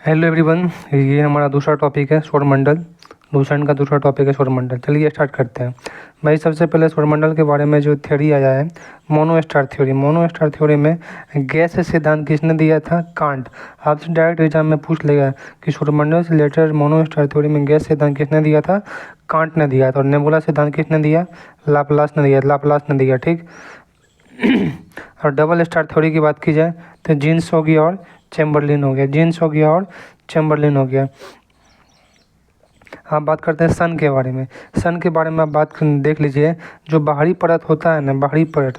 Hello everyone, ये हमारा दूसरा टॉपिक है सौरमंडल। दूसरा का दूसरा टॉपिक है सौरमंडल। चलिए स्टार्ट करते हैं। भाई सबसे पहले सौरमंडल के बारे में जो थ्योरी आया है, mono star theory. Mono star theory में गैस सिद्धांत किसने दिया था? कांट। आपसे डायरेक्ट एग्जाम में पूछ लेगा कि सौरमंडल से रिलेटेड मोनो स्टार थ्योरी में गैस सिद्धांत किसने दिया था? कांट ने दिया था। और नेबुला सिद्धांत किसने दिया? लाप्लास ने दिया। लाप्लास ने दिया, ठीक। और डबल स्टार थ्योरी की बात की जाए तो जीन्स हो गया और चैम्बरलिन हो गया। जीन्स हो गया और चैम्बरलिन हो गया। आप बात करते हैं सन के बारे में। सन के बारे में आप देख लीजिए, जो बाहरी परत होता है ना, बाहरी परत,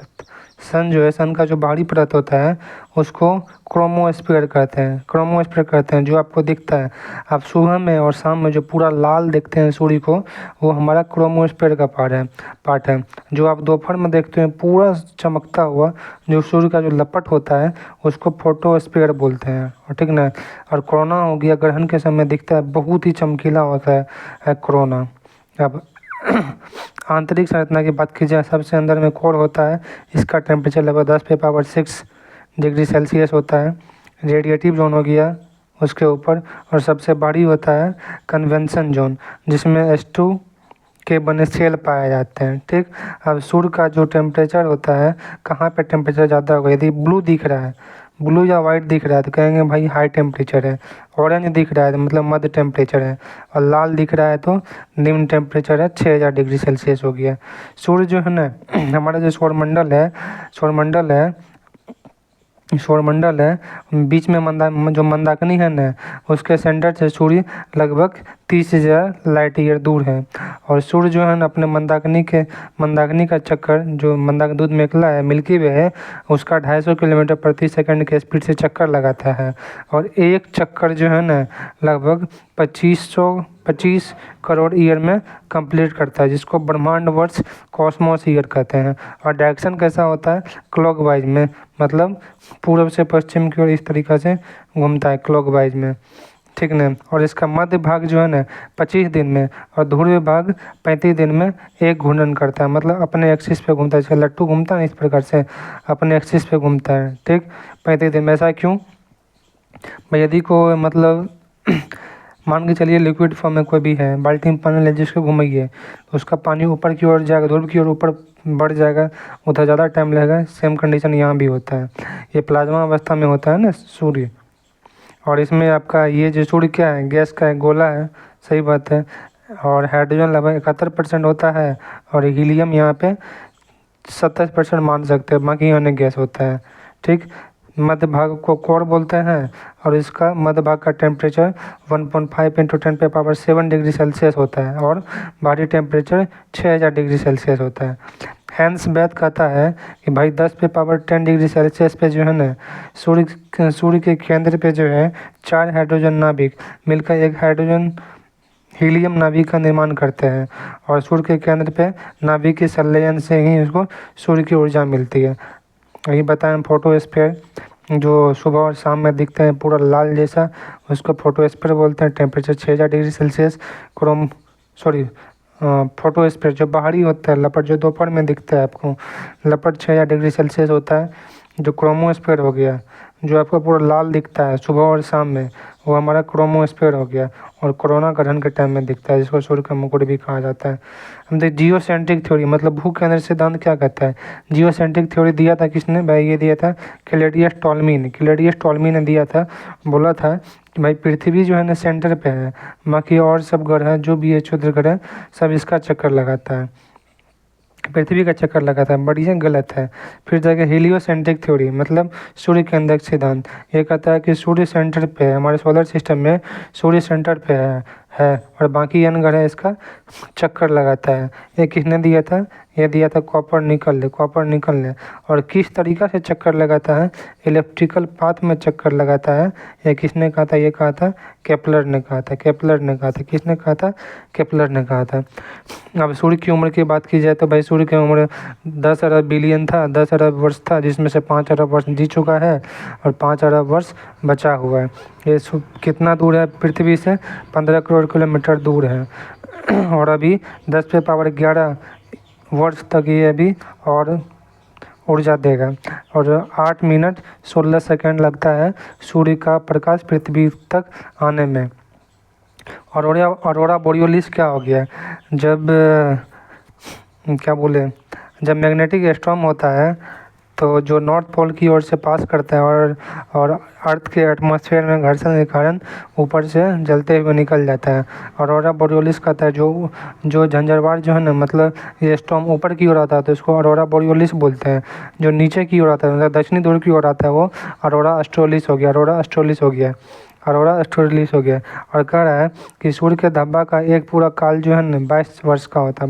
सन जो है, सन का जो बाहरी परत होता है उसको क्रोमोस्फीयर कहते हैं। क्रोमोस्फीयर कहते हैं जो आपको दिखता है। आप सुबह में और शाम में जो पूरा लाल देखते हैं सूर्य को, वो हमारा क्रोमोस्फीयर का पार्ट है। जो आप दोपहर में देखते हैं पूरा चमकता हुआ जो सूर्य का जो लपट होता है उसको फोटोस्फीयर बोलते हैं, और ठीक ना। और कोरोना हो गया, ग्रहण के समय दिखता है, बहुत ही चमकीला होता है कोरोना। अब आंतरिक संरचना की बात की जाए, सबसे अंदर में कोर होता है। इसका टेम्परेचर लगभग 10⁻6 डिग्री सेल्सियस होता है। रेडिएटिव जोन हो गया उसके ऊपर। और सबसे भारी होता है कन्वेंशन जोन, जिसमें H2 के बने सेल पाए जाते हैं, ठीक। अब सूर्य का जो टेम्परेचर होता है, कहाँ पे टेम्परेचर ज़्यादा होगा? यदि ब्लू दिख रहा है, ब्लू या वाइट दिख रहा है तो कहेंगे भाई हाई टेम्परेचर है। ऑरेंज दिख रहा है तो मतलब मध्य टेम्परेचर है। और लाल दिख रहा है तो निम्न टेम्परेचर है, 6000 डिग्री सेल्सियस हो गया। सूर्य जो है ना, हमारा जो सौरमंडल है, बीच में जो मंदाकिनी है ना, उसके सेंटर से सूर्य लगभग 30,000 लाइट ईयर दूर है। और सूर्य जो है ना, अपने मंदाकिनी का चक्कर, जो मंदाकिनी दूध में निकला है, मिल्की वे है, उसका 250 किलोमीटर प्रति सेकंड के स्पीड से चक्कर लगाता है। और एक चक्कर जो है ना लगभग 25 करोड़ ईयर में कंप्लीट करता है, जिसको ब्रह्मांड वर्ष कॉस्मोस ईयर कहते हैं। और डायरेक्शन कैसा होता है? क्लॉकवाइज में, मतलब पूर्व से पश्चिम की ओर इस तरीक़ा से घूमता है क्लॉकवाइज में, ठीक ना। और इसका मध्य भाग जो है ना 25 दिन में, और ध्रुवीय भाग 35 दिन में एक घूर्णन करता है, मतलब अपने एक्सिस पे घूमता है। जैसे लट्टू घूमता है इस प्रकार से अपने एक्सिस पे घूमता है, ठीक। 35 दिन में। ऐसा क्यों भाई? यदि को मतलब मान के चलिए लिक्विड फॉर्म में कोई भी है, बाल्टी में पानी ले जिसको घुमाइए तो उसका पानी ऊपर की ओर जाएगा, ध्रुव की ओर ऊपर बढ़ जाएगा, उधर ज़्यादा टाइम लगेगा। सेम कंडीशन यहाँ भी होता है। ये प्लाज्मा अवस्था में होता है ना सूर्य। और इसमें आपका ये जो सूर्य क्या है? गैस का एक गोला है, सही बात है। और हाइड्रोजन लगभग 71% होता है, और हीलियम यहाँ पे 27% मान सकते हैं, बाकी अन्य गैस होता है, ठीक। मध्य भाग को कोर बोलते हैं, और इसका मध्य भाग का टेम्परेचर 1.5 × 10⁻7 डिग्री सेल्सियस होता है, और बाहरी टेम्परेचर 6000 डिग्री सेल्सियस होता है। हैंस बैथ कहता है कि भाई 10⁻10 डिग्री सेल्सियस पे जो है ना, सूर्य के केंद्र पे जो है 4 हाइड्रोजन नाभिक मिलकर एक हाइड्रोजन हीलियम नाभिक का निर्माण करते हैं। और सूर्य के केंद्र पे नाभिक के संलयन से ही उसको सूर्य की ऊर्जा मिलती है। यही बताएं फोटोस्फीयर जो सुबह और शाम में दिखते हैं पूरा लाल जैसा, उसको फोटोस्फीयर बोलते हैं। Temperature 6000 degree Celsius. फोटोस्फीयर जो बाहरी होता है, लपट जो दोपहर में दिखता है आपको, लपट 6000 डिग्री सेल्सियस होता है। जो क्रोमोस्फीयर हो गया, जो आपको पूरा लाल दिखता है सुबह और शाम में, वो हमारा क्रोमोस्फीयर हो गया। और कोरोना ग्रहण के टाइम में दिखता है, जिसको सूर्य का मुकुट भी कहा जाता है। हम देख जियोसेंट्रिक थ्योरी, मतलब भू केंद्र सिद्धांत क्या कहता है? जियोसेंट्रिक थ्योरी दिया था किसने भाई? ये दिया था क्लैडियस टॉल्मी ने दिया था। बोला था कि भाई पृथ्वी जो है ना सेंटर पे है, बाकी और सब ग्रह जो भी है क्षुद्र ग्रह सब इसका चक्कर लगाता है, पृथ्वी का चक्कर लगाता है। बढ़िया गलत है। फिर जाके हीलियोसेंट्रिक थ्योरी, मतलब सूर्य केंद्रक सिद्धांत, ये कहता है कि सूर्य सेंटर पे है, हमारे सोलर सिस्टम में सूर्य सेंटर पे है और बाकी अन्य ग्रह इसका चक्कर लगाता है। ये किसने दिया था? ये दिया था कॉपर ने। और किस तरीक़ा से चक्कर लगाता है? इलेक्ट्रिकल पाथ में चक्कर लगाता है। ये किसने कहा था? ये कहा था केपलर ने कहा था। किसने कहा था? केपलर ने कहा था। अब सूर्य की उम्र की बात की जाए तो भाई सूर्य की उम्र 10 अरब बिलियन था, 10 अरब वर्ष था, जिसमें से 5 अरब वर्ष जी चुका है और 5 अरब वर्ष बचा हुआ है। ये कितना दूर है पृथ्वी से? 15 करोड़ किलोमीटर दूर है। और अभी 10⁻11 वर्ष तक ये अभी और ऊर्जा देगा। और 8 मिनट 16 सेकंड लगता है सूर्य का प्रकाश पृथ्वी तक आने में। अरोरा बोरियोलिस क्या हो गया? जब क्या बोले, जब मैग्नेटिक स्टॉर्म होता है तो जो नॉर्थ पोल की ओर से पास करता है और अर्थ के एटमॉस्फेयर में घर्षण के कारण ऊपर से जलते हुए निकल जाता है। अरोरा बोरियोलिस कहता है जो झंझावार जो है ना, मतलब ये स्टॉर्म ऊपर की ओर आता है तो इसको अरोरा बोरियोलिस बोलते हैं। जो नीचे की ओर आता है, मतलब दक्षिणी ध्रुव की ओर आता है, वो अरोरा ऑस्ट्रेलिस हो गया। अरोरा ऑस्ट्रेलिस हो गया। और कह रहा है कि सूर्य के धब्बा का एक पूरा काल जो है ना 22 वर्ष का होता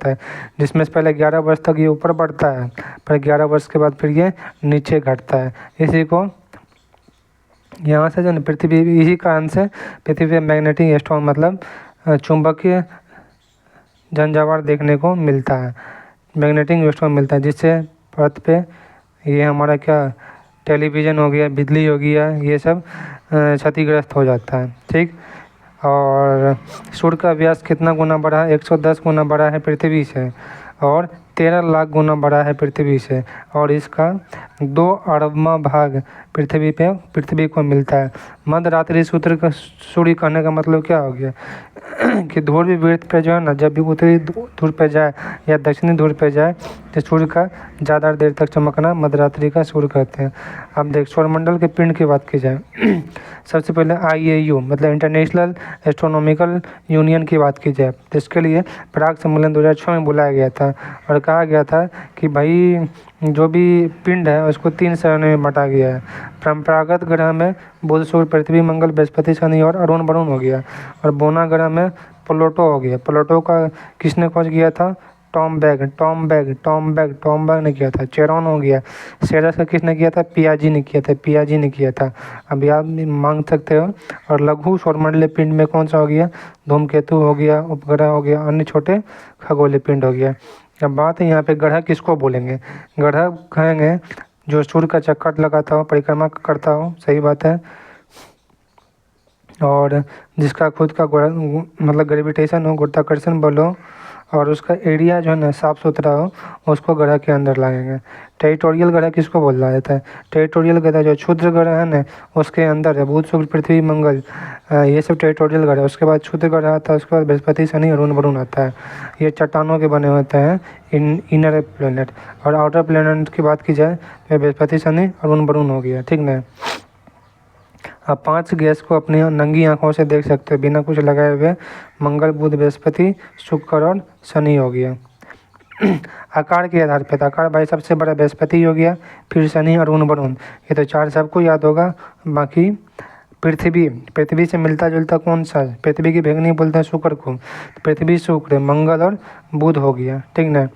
है, जिसमें से पहले 11 वर्ष तक ये ऊपर बढ़ता है, पर 11 वर्ष के बाद फिर ये नीचे घटता है। इसी को यहाँ से जो है पृथ्वी, इसी कारण से पृथ्वी पे मैग्नेटिक स्टॉर्म मतलब चुंबकीय झंझावार देखने को मिलता है, मैग्नेटिक स्टॉर्म मिलता है, जिससे अर्थ पे ये हमारा क्या टेलीविज़न हो गया, बिजली हो गया, ये सब क्षतिग्रस्त हो जाता है। ठीक। और सूर्य का व्यास कितना गुना बड़ा है? 110 गुना बड़ा है पृथ्वी से, और 13 लाख गुना बड़ा है पृथ्वी से। और इसका 2 अरबवां भाग पृथ्वी को मिलता है। मध्य रात्रि सूत्र का सूर्य कहने का मतलब क्या हो गया कि ध्रुवीय वृत्त पे जो है ना, जब भी उत्तरी ध्रुव पे जाए या दक्षिणी ध्रुव पे जाए तो सूर्य का ज़्यादा देर तक चमकना मध्यरात्रि का सूर्य कहते हैं। अब देख, सौरमंडल के पिंड की बात की जाए सबसे पहले IAU मतलब इंटरनेशनल एस्ट्रोनॉमिकल यूनियन की बात की जाए तो इसके लिए प्राग सम्मेलन 2006 में बुलाया गया था और कहा गया था कि भाई जो भी पिंड है उसको 3 श्रेणियों में बांटा गया है। परंपरागत ग्रह में बुध, शुक्र, पृथ्वी, मंगल, बृहस्पति, शनि और अरुण वरुण हो गया। और बोना ग्रह में प्लूटो हो गया। प्लूटो का किसने खोज किया था? टॉम बैग ने किया था। चेरॉन हो गया। सेरस का किसने किया था? पियाजी ने किया था। अब याद मांग सकते हो। और लघु सौरमंडलीय पिंड में कौन सा हो गया? धूमकेतु हो गया, उपग्रह हो गया, अन्य छोटे खगोलीय पिंड हो गया। अब बात है यहाँ पे ग्रह किसको बोलेंगे? ग्रह कहेंगे जो सूर्य का चक्कर लगाता हो, परिक्रमा करता हो, सही बात है, और जिसका खुद का मतलब ग्रेविटेशन हो, गुरुत्वाकर्षण बल हो, और उसका एरिया जो है ना साफ सुथरा हो, उसको ग्रह के अंदर लाएंगे। टेरिटोरियल ग्रह किसको बोला जाता है? टेरिटोरियल ग्रह जो क्षुद्र ग्रह है ना उसके अंदर है। बुध, शुक्र, पृथ्वी, मंगल, ये सब टेरिटोरियल ग्रह है। उसके बाद क्षुद्र ग्रह आता है, उसके बाद बृहस्पति, शनि, अरुण वरुण आता है। ये चट्टानों के बने होते हैं इनर प्लेनेट। और आउटर प्लेनेट की बात की जाए तो बृहस्पति, शनि, अरुण वरुण हो गया। ठीक ना। आप 5 गैस को अपनी नंगी आंखों से देख सकते हो बिना कुछ लगाए हुए। मंगल, बुध, बृहस्पति, शुक्र और शनि हो गया। आकार के आधार पर आकार भाई सबसे बड़ा बृहस्पति हो गया, फिर शनि, अरुण वरुण, ये तो 4 सबको याद होगा। बाकी पृथ्वी से मिलता जुलता कौन सा है? पृथ्वी की भेगनी बोलते हैं शुक्र को। पृथ्वी, शुक्र, मंगल और बुध हो गया। ठीक ना।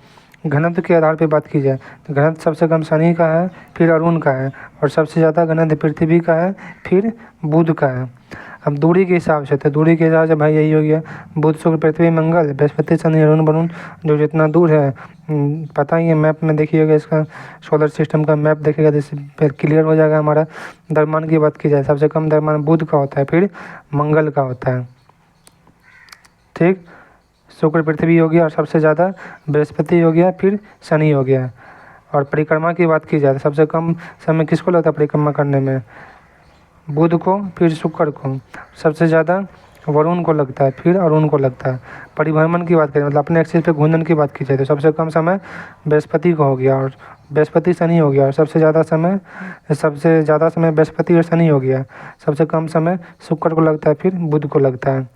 घनत्व के आधार पे बात की जाए तो घनत्व सबसे कम शनि का है, फिर अरुण का है, और सबसे ज़्यादा घनत्व पृथ्वी का है, फिर बुध का है। अब दूरी के हिसाब से भाई यही हो गया, बुध, शुक्र, पृथ्वी, मंगल, बृहस्पति, शनि, अरुण वरुण, जो जितना दूर है पता ही है। मैप में देखिएगा, इसका सोलर सिस्टम का मैप देखिएगा तो फिर क्लियर हो जाएगा हमारा। द्रव्यमान की बात की जाए सबसे कम द्रव्यमान बुध का होता है, फिर मंगल का होता है। ठीक। शुक्र, पृथ्वी हो गया, और सबसे ज़्यादा बृहस्पति हो गया, फिर शनि हो गया। और परिक्रमा की बात की जाए तो सबसे कम समय किसको लगता है परिक्रमा करने में? बुध को, फिर शुक्र को। सबसे ज़्यादा वरुण को लगता है, फिर अरुण को लगता है। परिभ्रमण की बात करें मतलब अपने एक्सिस पे घूमने की बात की जाए तो सबसे कम समय बृहस्पति को हो गया, और बृहस्पति, शनि हो गया। और सबसे ज़्यादा समय बृहस्पति और शनि हो गया। सबसे कम समय शुक्र को लगता है, फिर बुध को लगता है।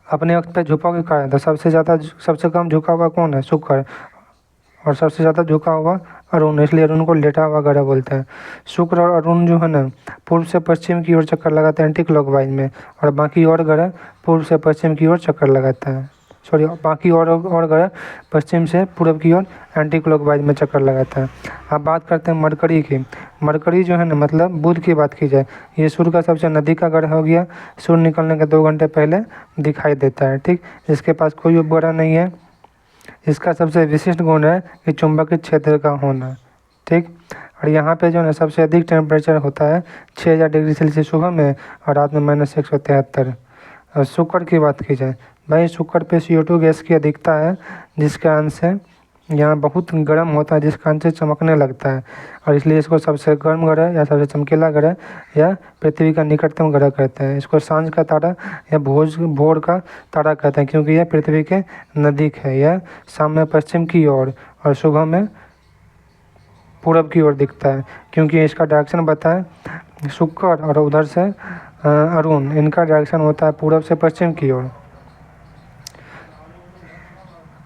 अपने वक्त पे झुकाव के कारण तो सबसे कम झुका हुआ कौन है? शुक्र। और सबसे ज़्यादा झुका हुआ अरुण, इसलिए अरुण को लेटा हुआ ग्रह बोलते हैं। शुक्र और अरुण जो है ना पूर्व से पश्चिम की ओर चक्कर लगाते हैं एंटी क्लॉकवाइज में, और बाकी और ग्रह पूर्व से पश्चिम की ओर चक्कर लगाता है। बाकी और ग्रह पश्चिम से पूर्व की ओर एंटी क्लॉकवाइज में चक्कर लगाता है। अब बात करते हैं मरकरी की। मरकरी जो है ना मतलब बुध की बात की जाए, ये सूर्य का सबसे नज़दीक का ग्रह हो गया। सूर्य निकलने के 2 घंटे पहले दिखाई देता है। ठीक। इसके पास कोई उपग्रह नहीं है। इसका सबसे विशिष्ट गुण है कि चुंबकीय क्षेत्र का होना। ठीक। और यहाँ पे जो है सबसे अधिक टेम्परेचर होता है 6000 डिग्री सेल्सियस सुबह में, और रात में -173। और शुक्र की बात की जाए भाई, शुक्र पे CO2 गैस की अधिकता है, जिसके कारण से यहाँ बहुत गर्म होता है, जिस कारण से चमकने लगता है, और इसलिए इसको सबसे गर्म ग्रह या सबसे चमकीला ग्रह या पृथ्वी का निकटतम ग्रह कहते हैं। इसको सांझ का तारा या भोर का तारा कहते हैं, क्योंकि यह पृथ्वी के नज़दीक है। यह शाम में पश्चिम की ओर और सुबह में पूरब की ओर दिखता है, क्योंकि इसका डायरेक्शन बताएं शुक्र और उधर से अरुण, इनका डायरेक्शन होता है पूरब से पश्चिम की ओर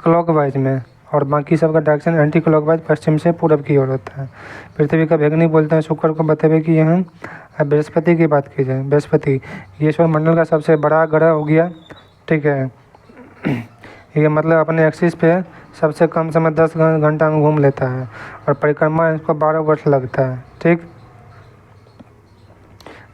क्लॉकवाइज में, और बाकी सबका डायरेक्शन एंटी क्लॉकवाइज पश्चिम से पूरब की ओर होता है। पृथ्वी का वैज्ञानिक बोलते हैं शुक्र को बतावे कि यह। बृहस्पति की बात की जाए, बृहस्पति ये सौरमंडल का सबसे बड़ा ग्रह हो गया, ठीक है। ये मतलब अपने एक्सिस पे सबसे कम समय 10 घंटा में घूम लेता है, और परिक्रमा इसको 12 वर्ष लगता है, ठीक।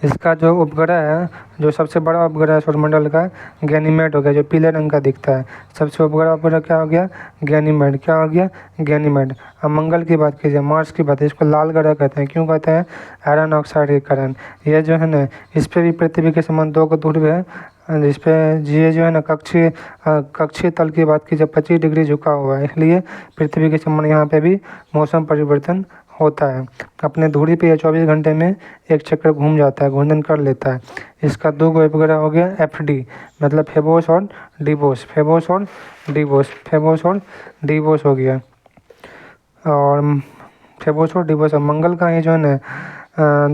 इसका जो उपग्रह है, जो सबसे बड़ा उपग्रह है सौरमंडल का, गैनीमेड हो गया, जो पीले रंग का दिखता है। सबसे उपग्रह क्या हो गया? गैनीमेड। क्या हो गया? गैनीमेड। अब मंगल की बात कीजिए, मार्स की बात है, इसको लाल ग्रह कहते हैं। क्यों कहते हैं? आयरन ऑक्साइड के कारण। यह जो है ना, इस पर भी पृथ्वी के समान 2 ध्रुव है, जिस पे ये जो है ना कक्षीय तल की बात की जब 25 डिग्री झुका हुआ है, इसलिए पृथ्वी के समान यहाँ पे भी मौसम परिवर्तन होता है। अपने धुरी पे यह 24 घंटे में एक चक्कर घूम जाता है, घूर्णन कर लेता है। इसका 2 उपग्रह हो गया एफडी, मतलब फेबोस और डिबोस। फेबोस और डिबोस, फेबोस और डिबोस हो गया, और फेबोस और डिबोस। मंगल का ये जो है ना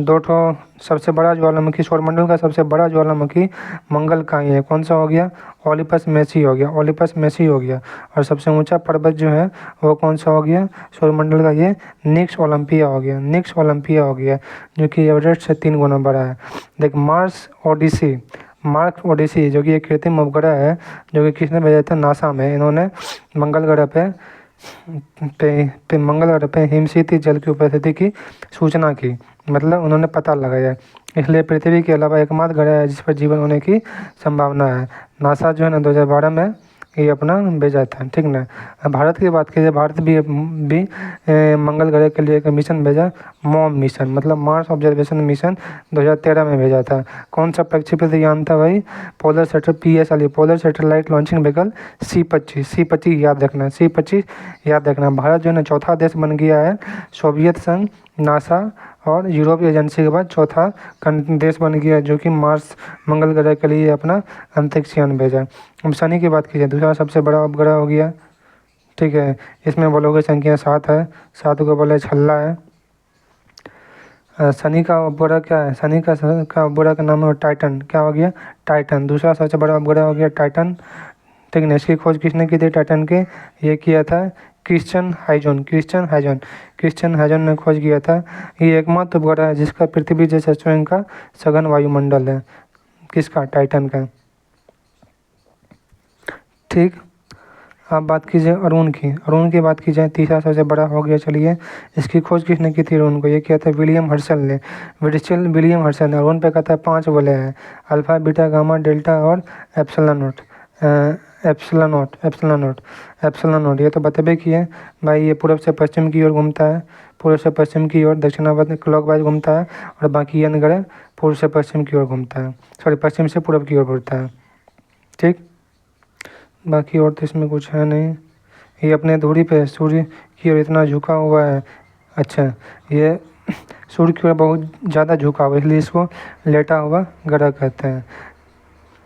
2 सबसे बड़ा ज्वालामुखी, सौरमंडल का सबसे बड़ा ज्वालामुखी मंगल का ही है। कौन सा हो गया? ओलिपस मेसी हो गया, ओलिपस मेसी हो गया। और सबसे ऊंचा पर्वत जो है वो कौन सा हो गया सौरमंडल का? ये निक्स ओलंपिया हो गया, निक्स ओलंपिया हो गया, जो कि एवरेस्ट से 3 गुना बड़ा है। देख मार्स ओडिसी जो कि एक कृत्रिम उपग्रह है, जो कि किसने भेजा था? नासा में। इन्होंने मंगल ग्रह पे मंगल ग्रह पे हिमशीतल जल की उपस्थिति की सूचना की, मतलब उन्होंने पता लगाया। इसलिए पृथ्वी के अलावा एकमात्र ग्रह है जिस पर जीवन होने की संभावना है। नासा जो है ना 2012 में ये अपना भेजा था, ठीक ना। भारत की बात कीजिए, भारत भी मंगल ग्रह के लिए एक मिशन भेजा, मॉम मिशन, मतलब मार्स ऑब्जर्वेशन मिशन 2013 में भेजा था। कौन सा प्रक्षेपित यान था भाई? Polar PSLV, polar satellite launching vehicle C-25 याद रखना, C-25 याद रखना। भारत जो है ना चौथा देश बन गया है, सोवियत संघ, नासा और यूरोपीय एजेंसी के बाद चौथा देश बन गया, जो कि मार्स मंगल ग्रह के लिए अपना अंतरिक्ष यान भेजा। अब शनि की बात कीजिए, दूसरा सबसे बड़ा उपग्रह हो गया, ठीक है। इसमें बलों की संख्या 7 है, 7 को बोले छल्ला है। शनि का उपग्रह क्या है? शनि का उपग्रह का नाम है टाइटन। क्या हो गया? टाइटन। दूसरा सबसे बड़ा उपग्रह हो गया टाइटन, ठीक है। इसकी खोज किसने की थी टाइटन के? ये किया था क्रिश्चियन हाइजन ने खोज किया था। ये एकमात्र उपग्रह है जिसका पृथ्वी जैसे स्वयं का सघन वायुमंडल है। किसका? टाइटन का, ठीक। अब बात कीजिए अरुण की बात की जाए, तीसरा सबसे बड़ा हो गया। चलिए, इसकी खोज किसने की थी अरुण को? ये किया था विलियम हर्शल ने। अरुण पे कहता है 5 वलय हैं, अल्फा, बीटा, गामा, डेल्टा और एप्सिलॉन नोट। ये तो बतबे किए भाई। ये पूर्व से पश्चिम की ओर घूमता है, पूर्व से पश्चिम की ओर दक्षिणावर्त क्लॉकवाइज घूमता है, और बाकी अन्य ग्रह पूर्व से पश्चिम की ओर घूमता है, सॉरी पश्चिम से पूर्व की ओर घूमता है, ठीक। बाकी और तो इसमें कुछ है नहीं। ये अपने धुरी पे सूर्य की ओर इतना झुका हुआ है। अच्छा, ये सूर्य की ओर बहुत ज़्यादा झुका हुआ है, इसलिए इसको लेटा हुआ ग्रह कहते हैं।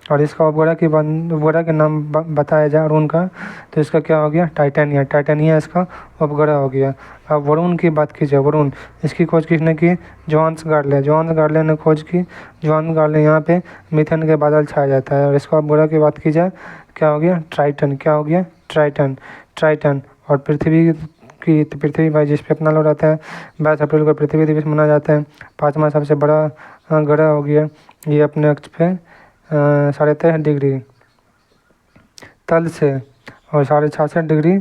और इसका उपग्रह के नाम बताया जाए अरुण का, तो इसका क्या हो गया? टाइटेनिया इसका उपग्रह हो गया। अब वरुण की बात की जाए, वरुण, इसकी खोज किसने की? जोहान्स गार्डले ने खोज की। जोहान्स गार्डले यहाँ पे मीथेन के बादल छाया जाता है। और इसका उपग्रह की बात की जाए, क्या हो गया? ट्राइटन। क्या हो गया? ट्राइटन। और पृथ्वी भाई जिस पे अपना लोग रहता है, 22 अप्रैल को पृथ्वी दिवस मनाया जाता है। 5वां सबसे बड़ा ग्रह हो गया। ये अपने अक्ष पे 63.5 डिग्री तल से और 66.5 डिग्री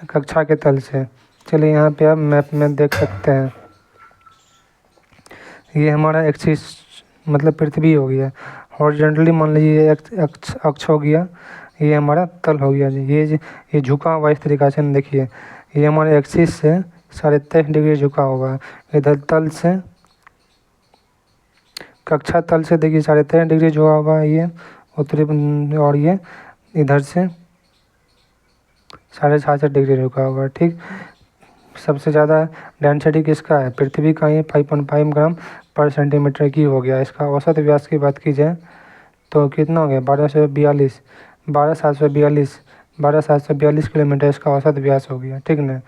कक्षा के तल से। चलिए यहाँ पे आप मैप में देख सकते हैं, ये हमारा एक्सिस मतलब पृथ्वी हो गया। हॉरिजॉन्टली मान लीजिए अक्ष हो गया, ये हमारा तल हो गया जी। ये झुका हुआ इस तरीक़ा से देखिए, ये हमारे एक्सिस से 23.5 डिग्री झुका हुआ है। इधर तल से कक्षा तल से देखिए 23.5 डिग्री झुका हुआ है ये उत्तरी, और ये इधर से 66.5 डिग्री रुका होगा। ठीक, सबसे ज़्यादा डेंसिटी किसका है? पृथ्वी का ही 5.5 ग्राम पर सेंटीमीटर की हो गया। इसका औसत व्यास की बात की जाए तो कितना हो गया? 12,742 किलोमीटर इसका औसत व्यास हो गया। ठीक ना।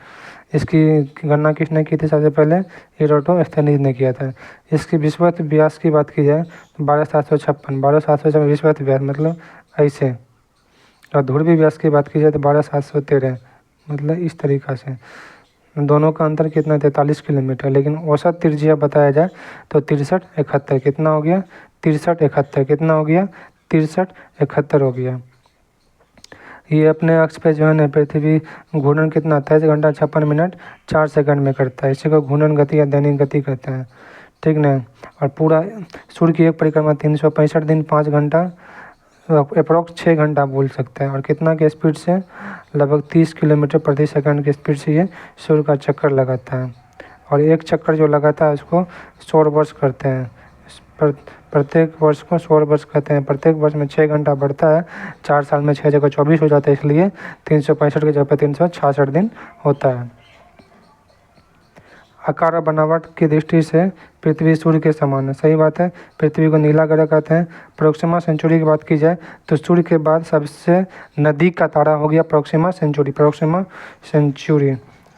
इसकी गणना किसने की थी? सबसे पहले एरोटोस्थेनीज ने किया था। इसकी विषुवत व्यास की बात की जाए तो 12,756 विषुवत व्यास मतलब ऐसे, और ध्रुवीय व्यास की बात की जाए तो 12,713 मतलब इस तरीक़ा से। दोनों का अंतर कितना? 43 किलोमीटर। लेकिन औसत त्रिज्या बताया जाए तो 6371 कितना हो गया? 6371 कितना हो गया? 6371 हो गया। ये अपने अक्ष पे जो है ना पृथ्वी घूर्णन कितना? 23 घंटा 56 मिनट 4 सेकंड में करता है। इसी को घूर्णन गति या दैनिक गति कहते हैं। ठीक ना। और पूरा सूर्य की एक परिक्रमा 365 दिन 5 घंटा अप्रोक्स 6 घंटा बोल सकते हैं। और कितना के स्पीड से? लगभग 30 किलोमीटर प्रति सेकंड की स्पीड से ये सूर्य का चक्कर लगाता है। और एक चक्कर जो लगाता है उसको 100 वर्ष करते हैं। प्रत्येक वर्ष को 100 वर्ष कहते हैं। प्रत्येक वर्ष में 6 घंटा बढ़ता है। 4 साल में 6 जगह 24 हो जाता है, इसलिए 365 की जगह 366 दिन होता है। आकार और बनावट की दृष्टि से पृथ्वी सूर्य के समान है। सही बात है। पृथ्वी को नीला ग्रह कहते हैं। प्रोक्सिमा सेंचुरी की बात की जाए तो सूर्य के बाद सबसे नज़दीक का तारा हो गया प्रोक्सिमा सेंचुरी।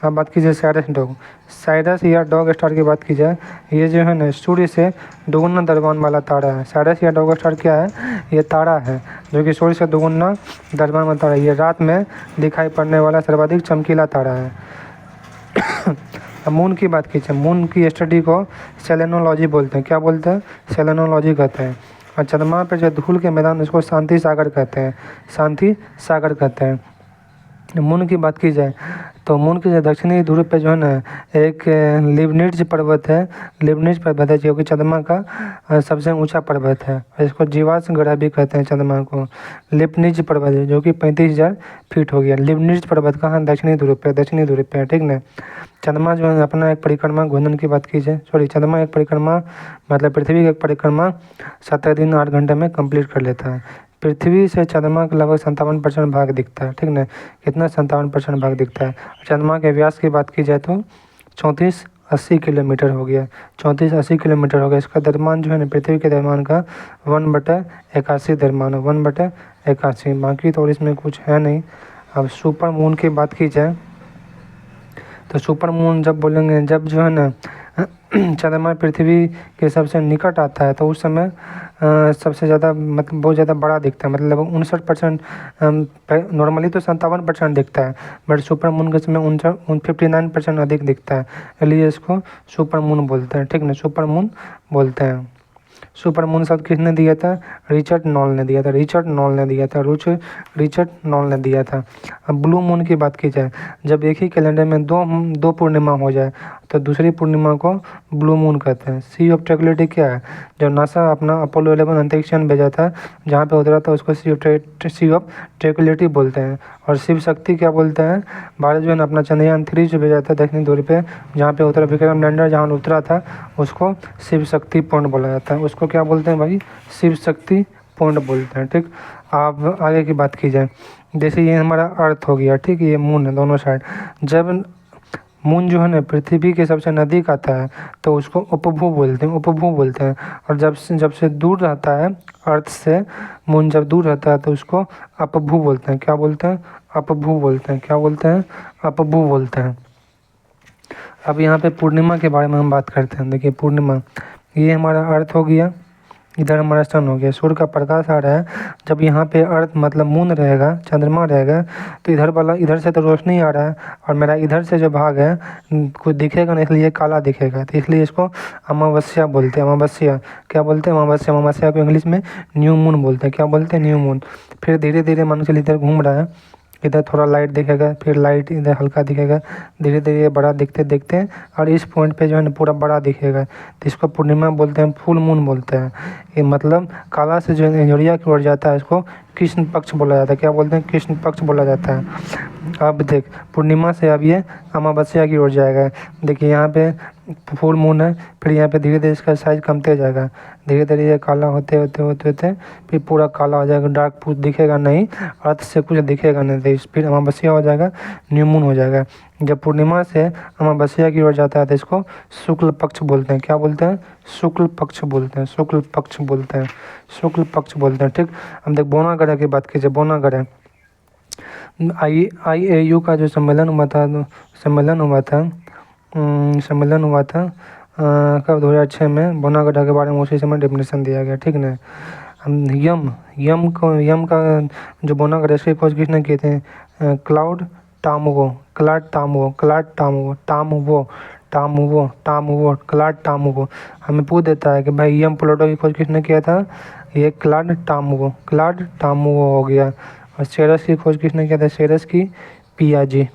अब बात कीजिए साइरस या डॉग स्टार की बात की जाए, ये जो है ना सूर्य से दोगुना द्रव्यमान वाला तारा है। साइरस या डॉग स्टार क्या है? ये तारा है जो कि सूर्य से दोगुना द्रव्यमान वाला तारा है। ये रात में दिखाई पड़ने वाला सर्वाधिक चमकीला तारा है। अब मून की बात कीजिए, मून की स्टडी को सेलेनोलॉजी बोलते हैं। क्या बोलते हैं? सेलेनोलॉजी कहते हैं। और चंद्रमा पर जो धूल के मैदान उसको शांति सागर कहते हैं। शांति सागर कहते हैं। मून की बात की जाए तो मून के दक्षिणी ध्रुव पे जो है ना एक लिबनिट्ज पर्वत है। लिबनिट्ज पर्वत है जो कि चंद्रमा का सबसे ऊंचा पर्वत है। इसको जीवाश्म ग्रह भी कहते हैं चंद्रमा को। लिबनिट्ज पर्वत है जो कि 35,000 फीट हो गया। लिबनिट्ज पर्वत कहाँ? दक्षिणी ध्रुव पे है। ठीक ना। चंद्रमा जो है अपना एक परिक्रमा घूर्णन की बात की जाए, चंद्रमा एक परिक्रमा मतलब पृथ्वी की एक परिक्रमा 17 दिन 8 घंटे में कंप्लीट कर लेता है। पृथ्वी से चंद्रमा का लगभग 57% भाग दिखता है। ठीक ना। कितना? 57% भाग दिखता है। चंद्रमा के व्यास की बात की जाए तो 3480 किलोमीटर हो गया। 3480 किलोमीटर हो गया। इसका द्रव्यमान जो है ना पृथ्वी के द्रव्यमान का 1/81 द्रव्यमान है। 1/81। बाकी तो और इसमें कुछ है नहीं। अब सुपर मून की बात की जाए तो सुपर मून जब बोलेंगे जब जो है ना चंद्रमा पृथ्वी के सबसे निकट आता है तो उस समय सबसे ज़्यादा मतलब बहुत ज़्यादा बड़ा दिखता है। मतलब लगभग 59%। नॉर्मली तो 57% दिखता है, बट सुपर मून के समय 59% अधिक दिखता है, इसलिए इसको सुपर मून बोलते हैं। ठीक ना। सुपर मून बोलते हैं। सुपर मून शब्द किसने दिया था? रिचर्ड नॉल ने दिया था। रिचर्ड नॉल ने दिया था। अब ब्लू मून की बात की जाए, जब एक ही कैलेंडर में दो पूर्णिमा हो जाए तो दूसरी पूर्णिमा को ब्लू मून कहते हैं। सी ऑफ ट्रैंक्विलिटी क्या है? जब नासा अपना अपोलो 11 अंतरिक्ष यान भेजा था जहाँ पे उतरा था उसको सी ऑफ ट्रैंक्विलिटी बोलते हैं। और शिव शक्ति क्या बोलते हैं? भारत जो है अपना चंद्रयान 3 जो भेजा था दक्षिणी ध्रुव पे जहाँ पे उतरा विक्रम लैंडर जहाँ उतरा था उसको शिव शक्ति पॉइंट बोला जाता है। उसको क्या बोलते हैं भाई? शिव शक्ति पॉइंट बोलते हैं। ठीक। अब आगे की बात की जाए, जैसे ये हमारा अर्थ हो गया। ठीक। ये मून है दोनों साइड। जब मून जो है ना पृथ्वी के सबसे नज़दीक आता है तो उसको उपभू बोलते हैं। और जब से दूर रहता है अर्थ से, मून जब दूर रहता है तो उसको अपभू बोलते हैं। क्या बोलते हैं? अपभू बोलते हैं। क्या बोलते हैं? अपभू बोलते हैं। अब यहाँ पे पूर्णिमा के बारे में हम बात करते हैं। देखिए पूर्णिमा, ये हमारा अर्थ हो गया, इधर हमारा सन हो गया। सूर्य का प्रकाश आ रहा है, जब यहाँ पे अर्थ मतलब मून रहेगा, चंद्रमा रहेगा, तो इधर से तो रोशनी आ रहा है और मेरा इधर से जो भाग है कुछ दिखेगा नहीं, इसलिए काला दिखेगा। तो इसलिए इसको अमावस्या बोलते हैं। अमावस्या क्या बोलते हैं? अमावस्या को इंग्लिश में न्यू मून बोलते हैं। क्या बोलते हैं? New moon. फिर धीरे धीरे मान के इधर घूम रहा है, इधर थोड़ा लाइट दिखेगा, फिर लाइट इधर हल्का दिखेगा, धीरे धीरे बड़ा दिखते और इस पॉइंट पे जो है ना पूरा बड़ा दिखेगा। तो इसको पूर्णिमा बोलते हैं, फुल मून बोलते हैं। ये मतलब काला से जो अंजोरिया की ओर जाता है इसको कृष्ण पक्ष बोला जाता है। क्या बोलते हैं? कृष्ण पक्ष बोला जाता है। अब देख पूर्णिमा से अब ये अमावस्या की ओर जाएगा। देखिए यहाँ पे फुल मून है, फिर यहाँ पे धीरे धीरे इसका साइज कमते जाएगा, धीरे धीरे ये काला होते होते होते होते फिर पूरा काला हो जाएगा, डार्क कुछ दिखेगा नहीं, अर्थ से कुछ दिखेगा नहीं, फिर अमावस्या हो जाएगा, न्यू मून हो जाएगा। जब पूर्णिमा से अमावस्या की ओर जाता है तो इसको शुक्ल पक्ष बोलते हैं। क्या बोलते हैं? शुक्ल पक्ष बोलते हैं, शुक्ल पक्ष बोलते हैं, शुक्ल पक्ष बोलते हैं। ठीक, हम देख बोना ग्रह की बात कीजिए। बोना ग्रह IAU का जो सम्मेलन हुआ था, कब 2006 में बोना ग्रह के बारे में उसी समय डेफिनेशन दिया गया। ठीक ना। यम का जो बोना ग्रह की खोज किसने किए थे? क्लाउड टामुवो, हमें पूछ देता है कि भाई यम प्लूटो की खोज किसने किया था? ये क्लाड टामुवो हो गया। और सेरस की खोज किसने किया था? सेरस की पियाजी।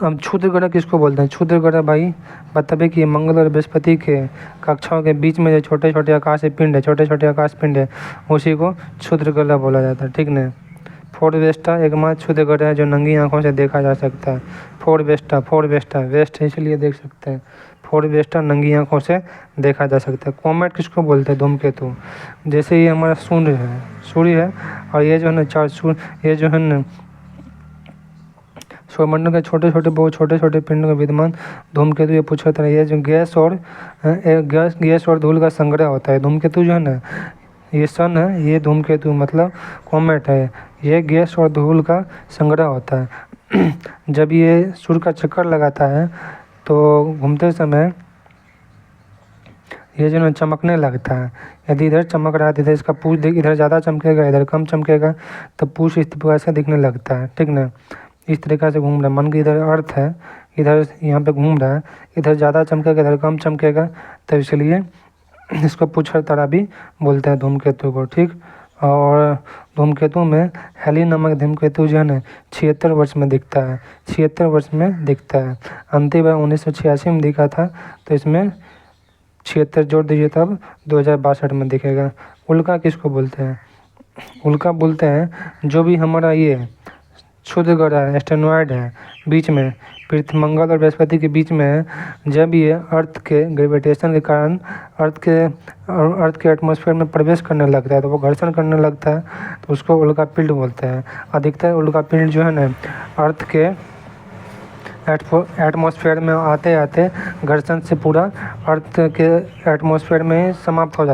अब क्षुद्र ग्रह किसको बोलते हैं? क्षुद्र ग्रह भाई बताबे कि मंगल और बृहस्पति के कक्षाओं के बीच में जो छोटे छोटे आकाश पिंड है उसी को क्षुद्र ग्रह बोला जाता है। ठीक ना। फोरवेस्टा एकमात्र क्षुद्र ग्रह है जो नंगी आंखों से देखा जा सकता है। फोरवेस्टा वेस्ट है इसलिए देख सकते हैं। फोरवेस्टा नंगी आंखों से देखा जा सकता है। कॉमेट किसको बोलते हैं? धूमकेतु। जैसे ये हमारा सूर्य है और ये जो है ना ये जो है ना सौरमंडल के बहुत छोटे छोटे पिंडों में विद्यमान धूमकेतु। ये पूछा था ये जो गैस और धूल का संग्रह होता है। धूमकेतु जो है ना ये सन है, ये धूमकेतु मतलब कॉमेट है, ये गैस और धूल का संग्रह होता है। जब ये सूर्य का चक्कर लगाता है तो घूमते समय ये जो है चमकने लगता है। यदि इधर चमक रहा है तो इधर इसका पूछ इधर ज़्यादा चमकेगा, इधर कम चमकेगा, तो पूछ इस प्रकार से दिखने लगता है। ठीक ना। इस तरीक़ा से घूम रहा है। मन की इधर अर्थ है, इधर यहाँ पे घूम रहा है, इधर ज़्यादा चमकेगा, इधर कम चमकेगा, तो इसलिए इसको पूछर तारा भी बोलते हैं धूमकेतु को। ठीक। और धूमकेतु में हेली नामक धूमकेतु जो है ना 76 वर्ष में दिखता है, 76 वर्ष में दिखता है। अंतिम बार 1986 में दिखा था, तो इसमें 76 जोड़ दीजिए तब 2062 में दिखेगा। उल्का किसको बोलते हैं? उल्का बोलते हैं जो भी हमारा ये क्षुद्र ग्रह है, एस्टेरॉयड है, बीच में पृथ्वी मंगल और बृहस्पति के बीच में है, जब ये अर्थ के ग्रेविटेशन के कारण अर्थ के एटमॉस्फेयर में प्रवेश करने लगता है, तो वो घर्षण करने लगता है, तो उसको उल्का पिंड बोलते हैं। अधिकतर उल्का पिंड जो है ना अर्थ के एटमॉस्फेयर में आते आते घर्षण से पूरा अर्थ के एटमॉस्फेयर में समाप्त हो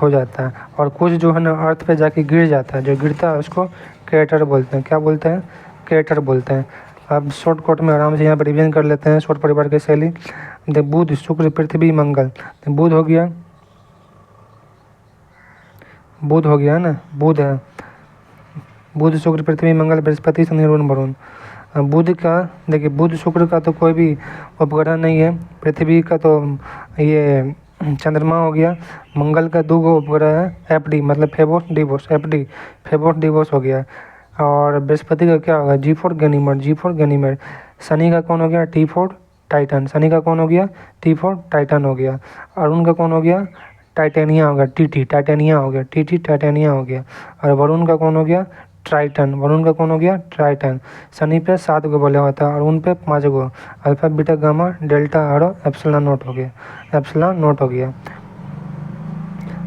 जाता है। और कुछ जो है ना अर्थ पे जाके गिर जाता है, जो गिरता है उसको क्रेटर बोलते हैं। क्या बोलते हैं? क्रेटर बोलते हैं। अब शॉर्टकट में आराम से यहाँ पर रिवीजन कर लेते हैं सौर परिवार की शैली। देख बुध, शुक्र, पृथ्वी, मंगल। बुध हो गया ना, बुध है, बुध, शुक्र, पृथ्वी, मंगल, बृहस्पति, शनि, वरुण। बुध का देखिए, बुध शुक्र का तो कोई भी उपग्रह नहीं है। पृथ्वी का तो ये चंद्रमा हो गया। मंगल का 2 उपग्रह है, FD मतलब फेबोस डिवोस हो गया। और बृहस्पति का क्या होगा? G4 गनीमेड। शनि का कौन हो गया? T4 Titan. T4 टाइटन हो गया। अरुण का कौन हो गया? टाइटेनिया हो गया। TT टाइटेनिया हो गया। और वरुण का कौन हो गया? ट्राइटन। शनि पे 7 गो बले होता है और उन पे 5 गो, अल्फा, बीटा, गामा, डेल्टा और एप्सिलॉन नोट हो गया।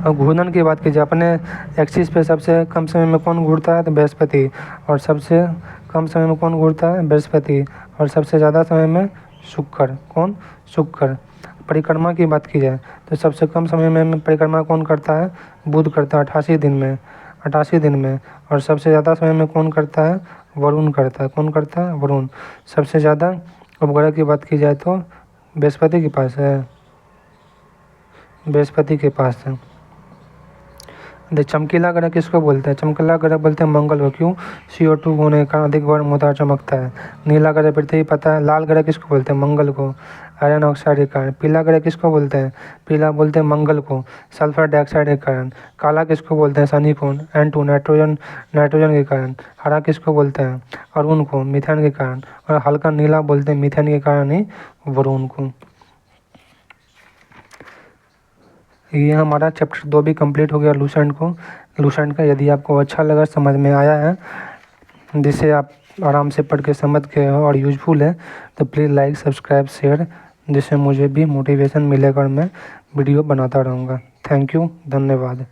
और घूर्णन की बात कीजिए, अपने एक्सिस पे सबसे कम समय में कौन घूरता है? तो बृहस्पति। और सबसे कम समय में कौन घूरता है? बृहस्पति। और सबसे ज़्यादा समय में शुक्र। कौन? शुक्र। परिक्रमा की बात की जाए तो सबसे कम समय में परिक्रमा कौन करता है? बुध करता है, 88 दिन में। और सबसे ज़्यादा समय में कौन करता है? वरुण करता है। कौन करता है? वरुण। सबसे ज़्यादा उपग्रह की बात की जाए तो बृहस्पति के पास है। देख चमकीला ग्रह किसको बोलते हैं? चमकीला ग्रह बोलते हैं मंगल को। क्यों? CO2 होने के कारण अधिक गर्म होता है, चमकता है। नीला ग्रह पृथ्वी पता है। लाल ग्रह किसको बोलते हैं? मंगल को, आयरन ऑक्साइड के कारण। पीला ग्रह किसको बोलते हैं? पीला बोलते हैं मंगल को, सल्फर डाइऑक्साइड के कारण। काला किसको बोलते हैं? शनि को, N2 नाइट्रोजन के कारण। हरा किसको बोलते हैं? अरुण को, मीथेन के कारण। और हल्का नीला बोलते हैं मीथेन के कारण ही वरुण को। ये हमारा चैप्टर 2 भी कंप्लीट हो गया लूसेंट को। लूसेंट का। यदि आपको अच्छा लगा, समझ में आया है, जिसे आप आराम से पढ़ के समझ के हो और यूज़फुल है, तो प्लीज़ लाइक, सब्सक्राइब, शेयर, जिससे मुझे भी मोटिवेशन मिलेगा और मैं वीडियो बनाता रहूँगा। थैंक यू, धन्यवाद।